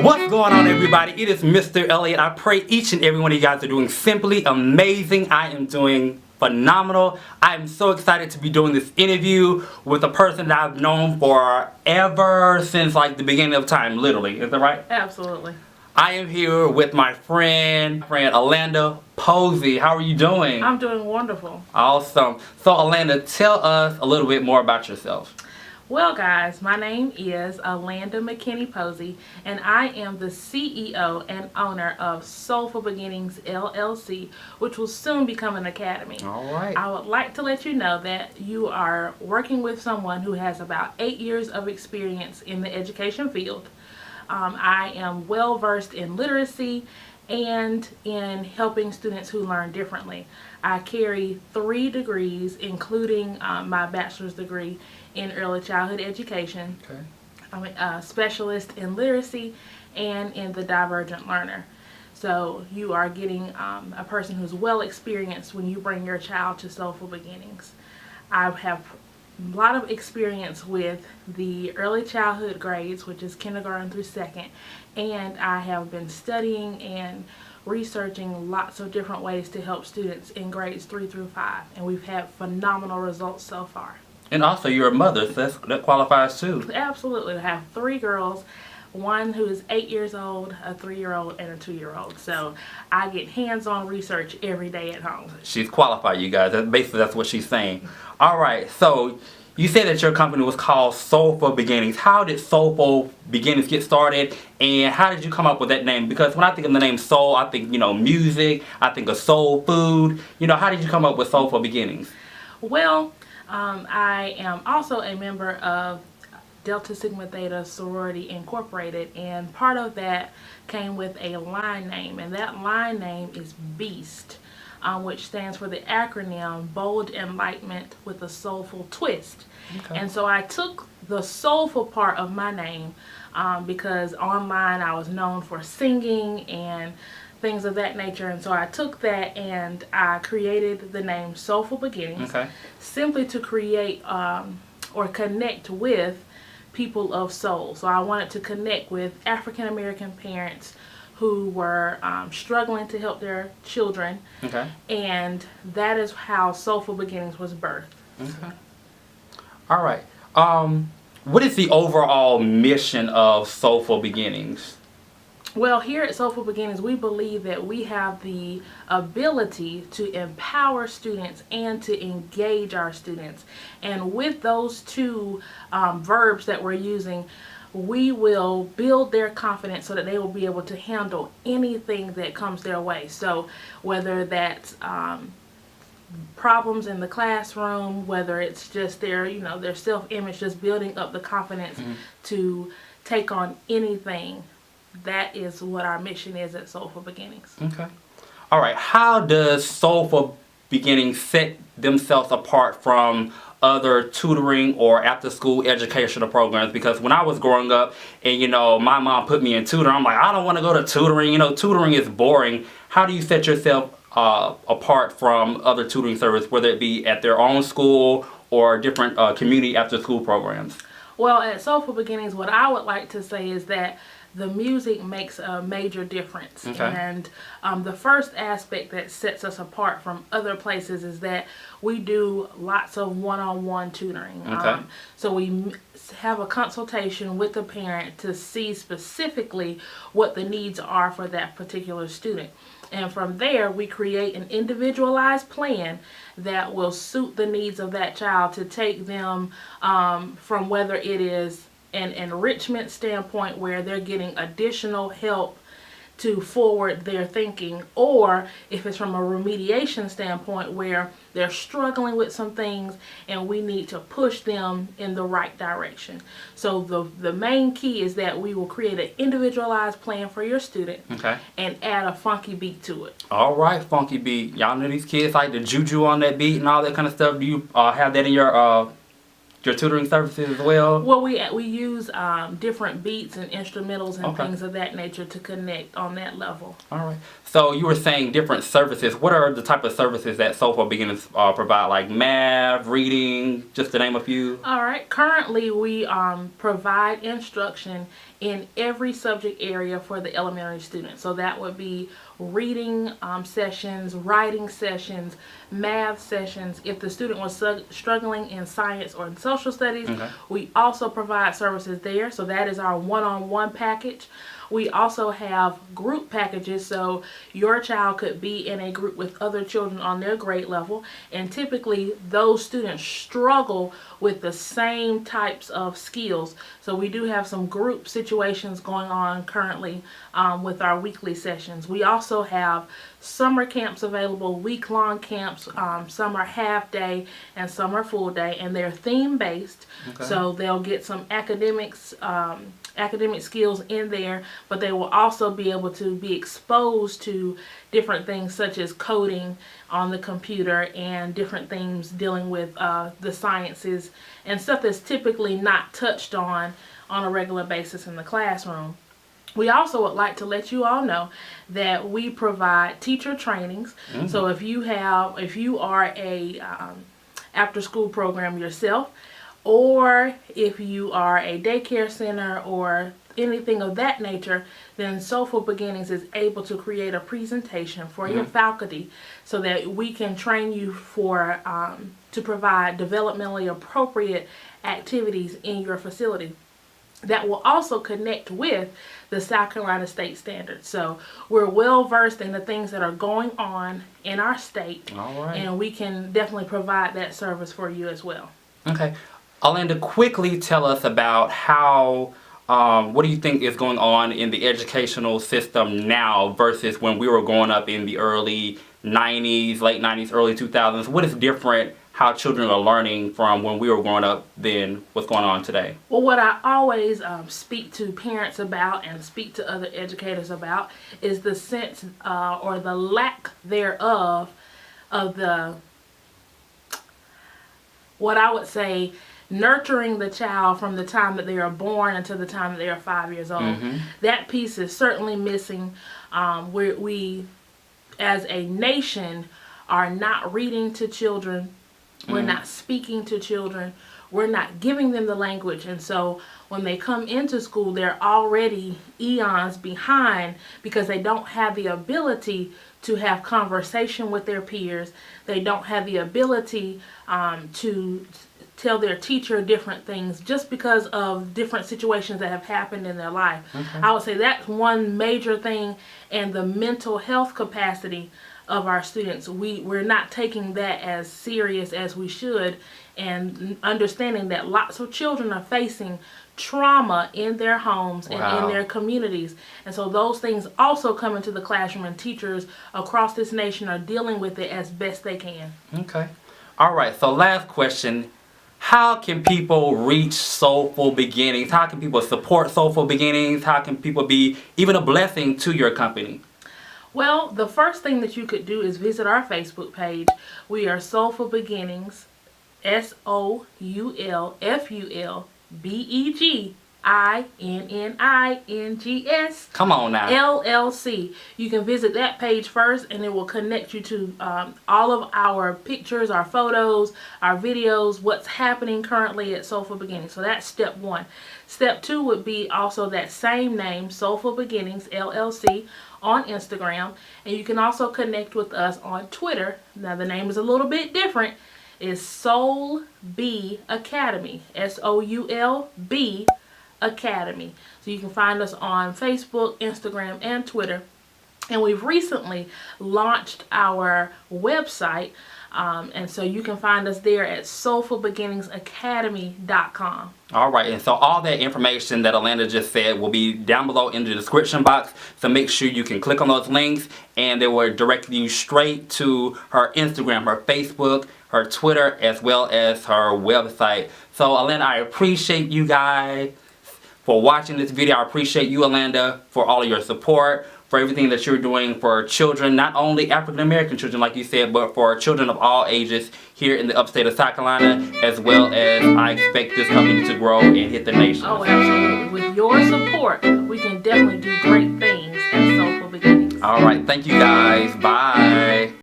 What's going on, everybody? It is Mr. Elliott. I pray each and every one of you guys are doing simply amazing. I am doing phenomenal. I am so excited to be doing this interview with a person that I've known for ever since like the beginning of time, literally. Is that right? Absolutely. I am here with my friend Alanda Posey. How are you doing? I'm doing wonderful. Awesome. So Alanda, tell us a little bit more about yourself. Well, guys, my name is Alanda McKinney Posey, and I am the CEO and owner of Soulful Beginnings LLC, which will soon become an academy. All right. I would like to let you know that you are working with someone who has about 8 years of experience in the education field. I am well versed in literacy and in helping students who learn differently. I carry 3 degrees, including my bachelor's degree in early childhood education. Okay. I'm a specialist in literacy and in the divergent learner. So you are getting a person who's well experienced when you bring your child to Soulful Beginnings. I have a lot of experience with the early childhood grades, which is kindergarten through 2nd, and I have been studying and researching lots of different ways to help students in grades 3 through 5, and we've had phenomenal results so far. And also you're a mother, so that qualifies too. Absolutely. I have 3 girls, one who is 8 years old, a 3-year-old, and a 2-year-old. So I get hands-on research every day at home. She's qualified, you guys. That's what she's saying. All right, so you said that your company was called Soulful Beginnings. How did Soulful Beginnings get started, and how did you come up with that name? Because when I think of the name soul, I think, music, I think of soul food. How did you come up with Soulful Beginnings? Well, I am also a member of Delta Sigma Theta Sorority Incorporated, and part of that came with a line name, and that line name is BEAST, which stands for the acronym Bold Enlightenment with a Soulful Twist. Okay. And so I took the soulful part of my name because online I was known for singing and things of that nature, and so I took that and I created the name Soulful Beginnings, simply to create or connect with people of soul. So I wanted to connect with African American parents who were struggling to help their children, and that is how Soulful Beginnings was birthed. Okay. All right. What is the overall mission of Soulful Beginnings? Well, here at Soulful Beginnings, we believe that we have the ability to empower students and to engage our students. And with those 2 verbs that we're using, we will build their confidence so that they will be able to handle anything that comes their way. So whether that's problems in the classroom, whether it's just their self-image, just building up the confidence to take on anything. That is what our mission is at Soulful Beginnings. Okay. All right. How does Soulful Beginnings set themselves apart from other tutoring or after-school educational programs? Because when I was growing up and, my mom put me in tutoring, I'm like, I don't want to go to tutoring. Tutoring is boring. How do you set yourself apart from other tutoring services, whether it be at their own school or different community after-school programs? Well, at Soulful Beginnings, what I would like to say is that the music makes a major difference. And the first aspect that sets us apart from other places is that we do lots of one-on-one tutoring. So we have a consultation with the parent to see specifically what the needs are for that particular student. And from there, we create an individualized plan that will suit the needs of that child to take them from whether it is an enrichment standpoint where they're getting additional help to forward their thinking, or if it's from a remediation standpoint where they're struggling with some things and we need to push them in the right direction. So the main key is that we will create an individualized plan for your student and add a funky beat to it. All right, funky beat. Y'all know these kids like the juju on that beat and all that kind of stuff. Do you have that in your your tutoring services as well? Well, we use different beats and instrumentals and things of that nature to connect on that level. All right. So you were saying different services. What are the type of services that Soulful Beginnings provide? Like math, reading, just to name a few? All right. Currently, we provide instruction in every subject area for the elementary students. So that would be reading sessions, writing sessions, math sessions. If the student was struggling in science or in social studies, we also provide services there. So that is our one-on-one package. We also have group packages, so your child could be in a group with other children on their grade level, and typically those students struggle with the same types of skills. So we do have some group situations going on currently with our weekly sessions. We also have summer camps available, week-long camps. Some are half day and some are full day, and they're theme-based. So they'll get some academic skills in there, but they will also be able to be exposed to different things such as coding on the computer and different things dealing with the sciences and stuff that's typically not touched on a regular basis in the classroom. We also would like to let you all know that we provide teacher trainings. So if you are a after school program yourself, or if you are a daycare center or anything of that nature, then Soulful Beginnings is able to create a presentation for your faculty so that we can train you for to provide developmentally appropriate activities in your facility that will also connect with the South Carolina state standards. So we're well versed in the things that are going on in our state, and we can definitely provide that service for you as well. Okay. Alanda, quickly tell us about how, what do you think is going on in the educational system now versus when we were growing up in the early 90s, late 90s, early 2000s? What is different, how children are learning from when we were growing up than what's going on today? Well, what I always speak to parents about and speak to other educators about is the sense or the lack thereof of the, what I would say, nurturing the child from the time that they are born until the time that they are 5 years old. That piece is certainly missing. We, as a nation, are not reading to children. We're not speaking to children. We're not giving them the language. And so when they come into school, they're already eons behind because they don't have the ability to have conversation with their peers. They don't have the ability to tell their teacher different things just because of different situations that have happened in their life. I would say that's one major thing, and the mental health capacity of our students. We're not taking that as serious as we should, and understanding that lots of children are facing trauma in their homes and in their communities. And so those things also come into the classroom, and teachers across this nation are dealing with it as best they can. Okay. All right. So last question. How can people reach Soulful Beginnings? How can people support Soulful Beginnings? How can people be even a blessing to your company? Well, the first thing that you could do is visit our Facebook page. We are Soulful Beginnings, SoulfulBeginnings. Come on now. LLC. You can visit that page first, and it will connect you to all of our pictures, our photos, our videos, what's happening currently at Soulful Beginnings. So that's step one. Step two would be also that same name, Soulful Beginnings, LLC, on Instagram. And you can also connect with us on Twitter. Now the name is a little bit different. It's Soul B Academy. SOULB Academy. So you can find us on Facebook, Instagram, and Twitter. And we've recently launched our website, and so you can find us there at SoulfulBeginningsAcademy.com. All right, and so all that information that Alanda just said will be down below in the description box. So make sure you can click on those links, and they will direct you straight to her Instagram, her Facebook, her Twitter, as well as her website. So Alanda, I appreciate you guys for watching this video. I appreciate you, Alanda, for all of your support, for everything that you're doing for children, not only African American children, like you said, but for children of all ages here in the upstate of South Carolina, as well as I expect this company to grow and hit the nation. Oh, absolutely. With your support, we can definitely do great things at Soulful Beginnings. All right. Thank you, guys. Bye.